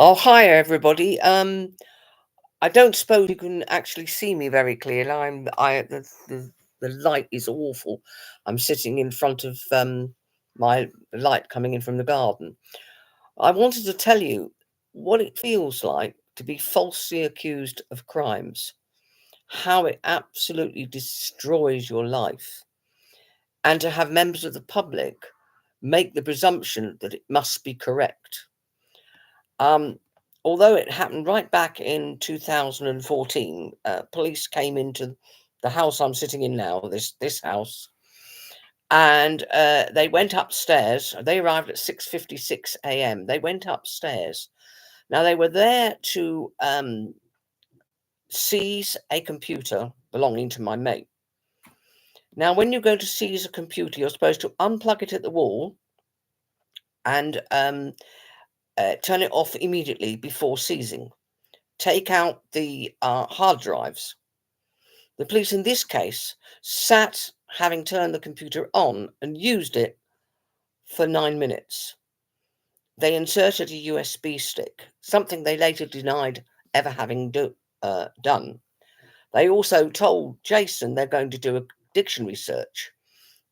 Oh, hi everybody. I don't suppose you can actually see me very clearly. The light is awful. I'm sitting in front of my light coming in from the garden. I wanted to tell you what it feels like to be falsely accused of crimes, how it absolutely destroys your life, and to have members of the public make the presumption that it must be correct. Um, Although it happened right back in 2014, police came into the house I'm sitting in now, this house, and they went upstairs. They arrived at 6:56 a.m. They went upstairs. Now they were there to seize a computer belonging to my mate. Now, when you go to seize a computer, you're supposed to unplug it at the wall and turn it off immediately before seizing. Take out the hard drives. The police in this case sat having turned the computer on and used it for 9 minutes. They inserted a USB stick, something they later denied ever having done. They also told Jason they're going to do a dictionary search.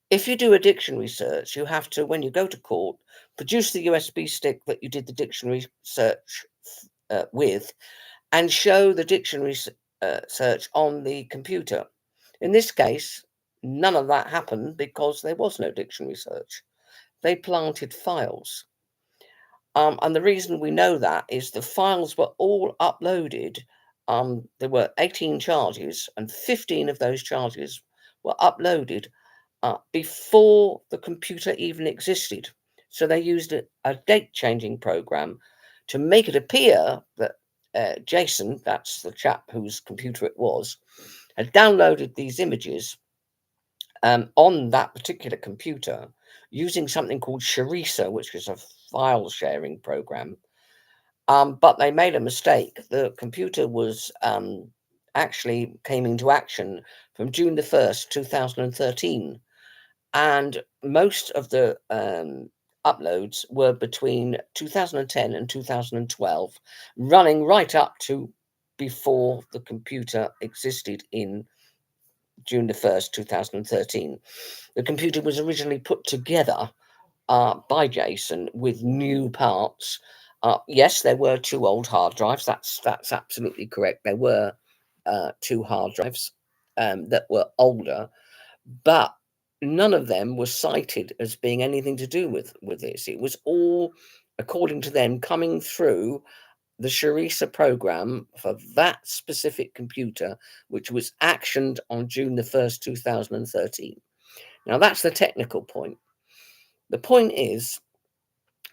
If you do a dictionary search, you have to, when you go to court, produce the USB stick that you did the dictionary search with and show the dictionary search on the computer. In this case, none of that happened because there was no dictionary search. They planted files. And the reason we know that is the files were all uploaded. There were 18 charges, and 15 of those charges were uploaded before the computer even existed. So they used a date changing program to make it appear that Jason, that's the chap whose computer it was, had downloaded these images on that particular computer using something called Sharisa, which is a file sharing program. But they made a mistake. The computer was actually came into action from June the 1st, 2013. And most of the uploads were between 2010 and 2012, running right up to before the computer existed in June the 1st, 2013. The computer was originally put together by Jason with new parts. Yes, there were two old hard drives. That's absolutely correct. There were two hard drives that were older, but none of them was cited as being anything to do with this. It was all, according to them, coming through the Sharisa program for that specific computer, which was actioned on June the 1st, 2013. Now, that's the technical point. The point is,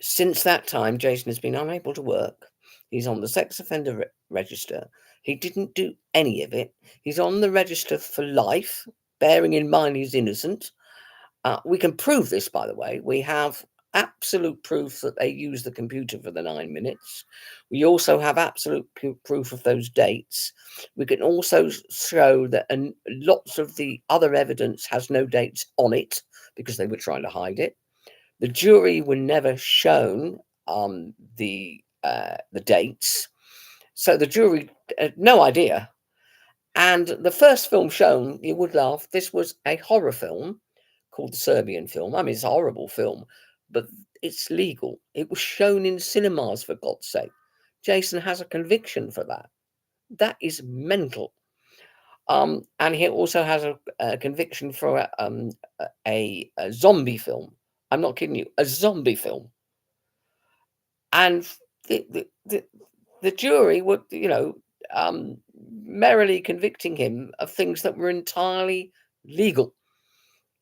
since that time, Jason has been unable to work. He's on the sex offender register. He didn't do any of it. He's on the register for life, bearing in mind he's innocent. We can prove this, by the way. We have absolute proof that they used the computer for the 9 minutes. We also have absolute proof of those dates. We can also show that lots of the other evidence has no dates on it because they were trying to hide it. The jury were never shown the dates, so the jury had no idea. And the first film shown, you would laugh, this was a horror film called The Serbian Film. I mean, it's a horrible film, but it's legal. It was shown in cinemas, for God's sake. Jason has a conviction for that. That is mental. And he also has a conviction for a zombie film. I'm not kidding you, a zombie film. And the, the, the, the jury were, um, merrily convicting him of things that were entirely legal.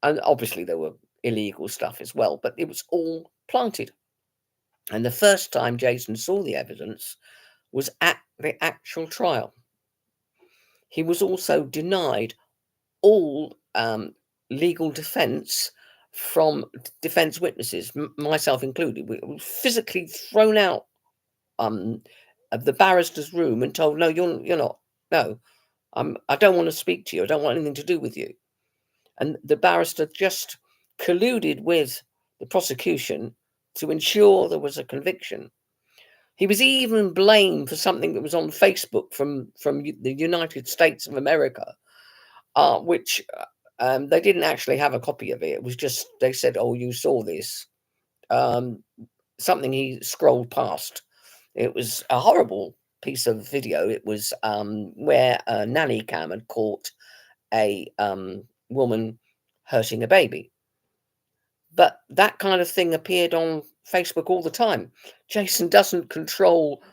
And obviously there were illegal stuff as well, but it was all planted. And the first time Jason saw the evidence was at the actual trial. He was also denied all legal defense from defense witnesses, myself included. We were physically thrown out um, of the barrister's room and told, "No, you're not. No, I don't want to speak to you. I don't want anything to do with you." And the barrister just colluded with the prosecution to ensure there was a conviction. He was even blamed for something that was on Facebook from the United States of America, which they didn't actually have a copy of it. It was just they said, "Oh, you saw this." Um, Something he scrolled past. It was a horrible piece of video. It was where a nanny cam had caught a woman hurting a baby. But that kind of thing appeared on Facebook all the time. Jason doesn't control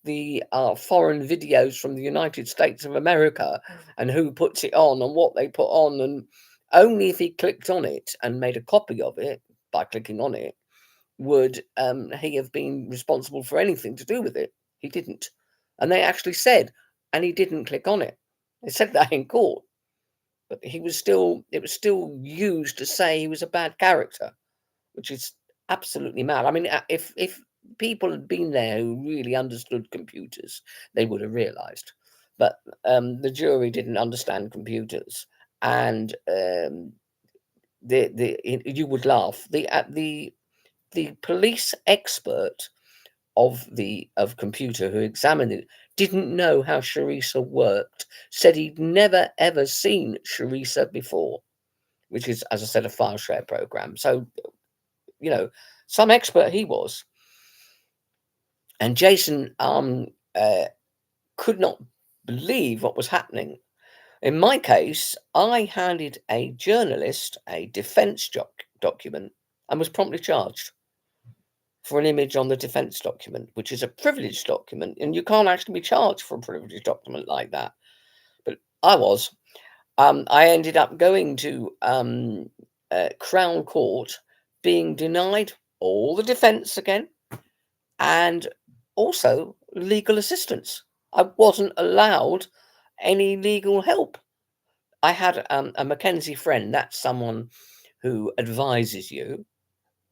the foreign videos from the United States of America and who puts it on and what they put on. And only if he clicked on it and made a copy of it by clicking on it would he have been responsible for anything to do with it. He didn't. And they actually said, and he didn't click on it. They said that in court. But it was still used to say he was a bad character, which is absolutely mad. I mean, if people had been there who really understood computers, they would have realised. But the jury didn't understand computers, and you would laugh. The police expert of computer who examined it didn't know how Charissa worked. Said he'd never ever seen Charissa before, which is, as I said, a file share program. So some expert he was. And Jason could not believe what was happening. In my case, I handed a journalist a defense document and was promptly charged for an image on the defense document, which is a privileged document, and you can't actually be charged for a privileged document like that. But I was. I ended up going to Crown Court, being denied all the defense again, and also legal assistance. I wasn't allowed any legal help. I had a Mackenzie friend, that's someone who advises you,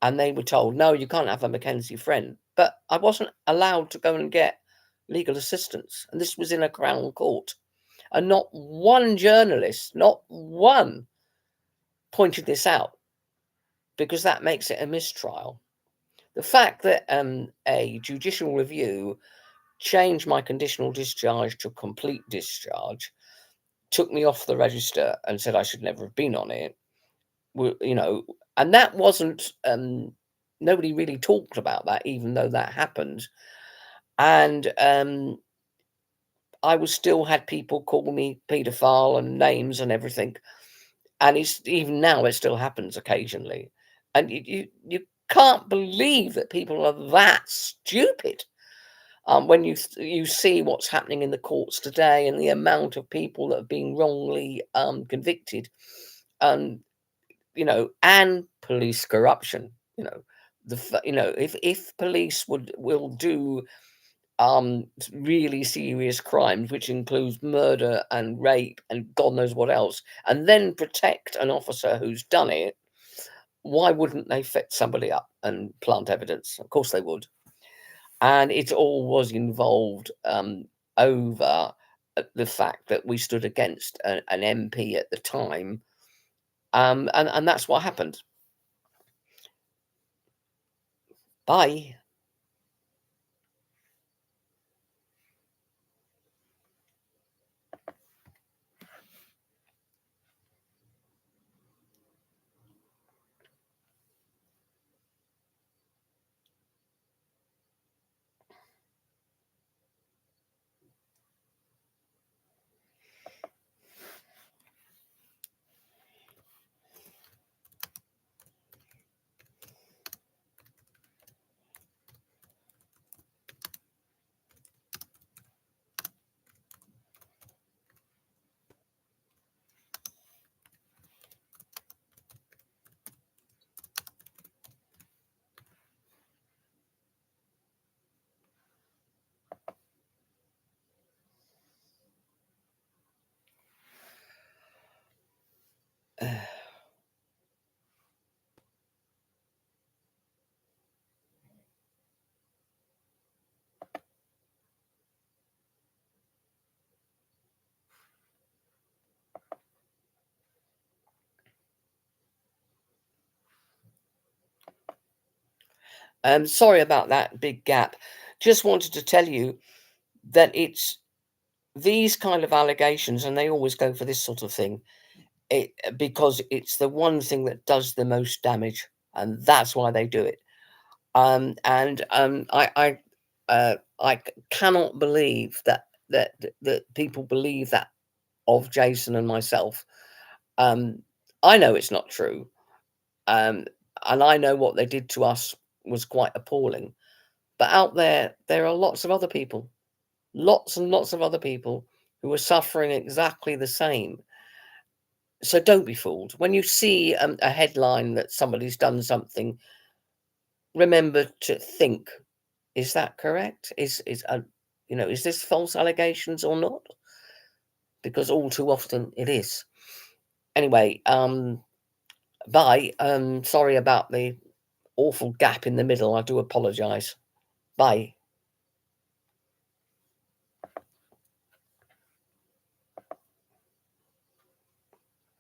and they were told, no, you can't have a Mackenzie friend. But I wasn't allowed to go and get legal assistance. And this was in a Crown Court. And not one journalist, not one, pointed this out, because that makes it a mistrial. The fact that a judicial review changed my conditional discharge to complete discharge, took me off the register and said I should never have been on it, and that wasn't, nobody really talked about that, even though that happened. And I was still had people call me paedophile and names and everything. And it's even now it still happens occasionally. And you can't believe that people are that stupid. When you see what's happening in the courts today and the amount of people that are being wrongly convicted, and and police corruption. If police will do really serious crimes, which includes murder and rape and God knows what else, and then protect an officer who's done it, why wouldn't they fit somebody up and plant evidence? Of course they would. And it all was involved over the fact that we stood against an MP at the time, and that's what happened. Bye. Sorry about that big gap. just wanted to tell you that it's these kind of allegations, and they always go for this sort of thing, because it's the one thing that does the most damage, and that's why they do it. I cannot believe that people believe that of Jason and myself. Um, I know it's not true, um, and I know what they did to us was quite appalling. But out there, there are lots of other people, lots and lots of other people who are suffering exactly the same. So don't be fooled when you see a headline that somebody's done something. Remember to think: is that correct? Is this false allegations or not? Because all too often it is. Anyway, bye. Sorry about the awful gap in the middle. I do apologise. Bye.